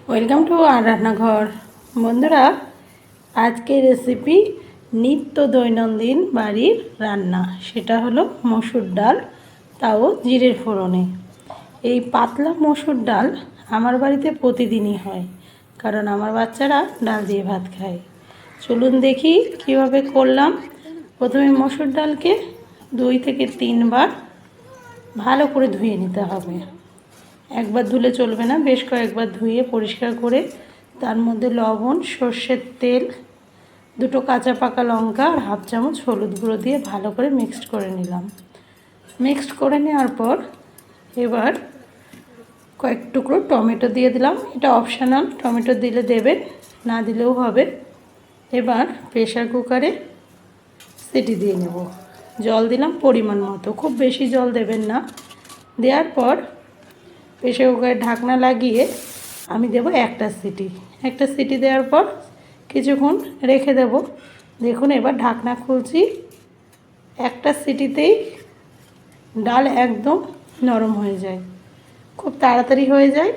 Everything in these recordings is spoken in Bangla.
ওয়েলকাম টু আর রান্নাঘর। বন্ধুরা, আজকের রেসিপি নিত্য দৈনন্দিন বাড়ির রান্না, সেটা হলো মসুর ডাল, তাও জিরের ফোড়নে। এই পাতলা মসুর ডাল আমার বাড়িতে প্রতিদিনই হয়, কারণ আমার বাচ্চারা ডাল দিয়ে ভাত খায়। চলুন দেখি কিভাবে করলাম। প্রথমে মসুর ডালকে 2 থেকে 3 বার ভালো করে ধুয়ে নিতে হবে। একবার ধুলে চলবে না, বেশ কয়েকবার ধুয়ে পরিষ্কার করে তার মধ্যে লবণ, সর্ষের তেল, 2 কাঁচা পাকা লঙ্কা আর হাফ চামচ হলুদ গুঁড়ো দিয়ে ভালো করে মিক্সড করে নিলাম। মিক্সড করে নেওয়ার পর এবার কয়েক টুকরো টমেটো দিয়ে দিলাম। এটা অপশনাল, টমেটো দিলে দেবেন, না দিলেও হবে। এবার প্রেসার কুকারে সিটি দিয়ে নেব। জল দিলাম পরিমাণ মতো, খুব বেশি জল দেবেন না। দেওয়ার পর প্রেসার কুকারের ঢাকনা লাগিয়ে আমি দেব একটা সিটি দেওয়ার পর কিছুক্ষণ রেখে দেব। দেখুন এবার ঢাকনা খুলছি, একটা সিটিতেই ডাল একদম নরম হয়ে যায়, খুব তাড়াতাড়ি হয়ে যায়।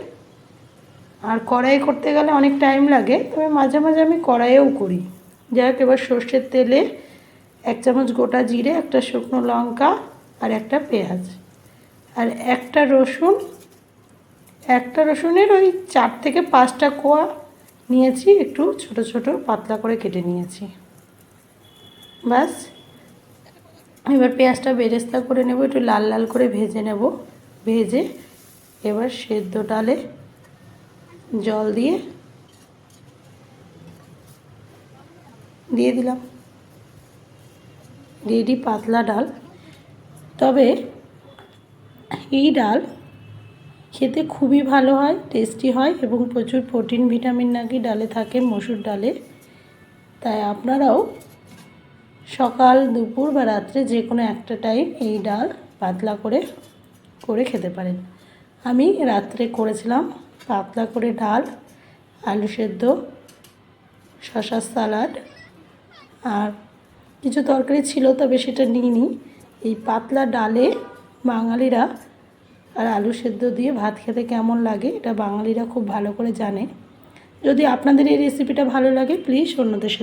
আর কড়াই করতে গেলে অনেক টাইম লাগে, তবে মাঝে মাঝে আমি কড়াইয়েও করি। যাই হোক, এবার সর্ষের তেলে 1 চামচ গোটা জিরে, একটা শুকনো লঙ্কা আর একটা পেঁয়াজ আর একটা রসুনের ওই 4 থেকে 5টা কোয়া নিয়েছি, একটু ছোট ছোট পাতলা করে কেটে নিয়েছি। ব্যাস, এবার পেঁয়াজটা বেরেস্তা করে নেব, একটু লাল লাল করে ভেজে নেব। ভেজে এবার সেদ্ধ ডালে জল দিয়ে দিলাম। রেডি পাতলা ডাল। তবে এই ডাল খেতে খুবই ভালো হয়, টেস্টি হয় এবং প্রচুর প্রোটিন ভিটামিন নাকি ডালে থাকে, মসুর ডালে। তাই আপনারাও সকাল, দুপুর বা রাত্রে যে কোনো একটা টাইম এই ডাল পাতলা করে খেতে পারেন। আমি রাত্রে করেছিলাম পাতলা করে ডাল, আলু সেদ্ধ, শশার সালাড আর কিছু তরকারি ছিল, তবে সেটা নিইনি। এই পাতলা ডালে বাঙালিরা আর আলু সেদ্ধ দিয়ে ভাত খেতে কেমন লাগে, এটা বাঙালিরা খুব ভালো করে জানে। যদি আপনাদের এই রেসিপিটা ভালো লাগে, প্লিজ অন্যদের সাথে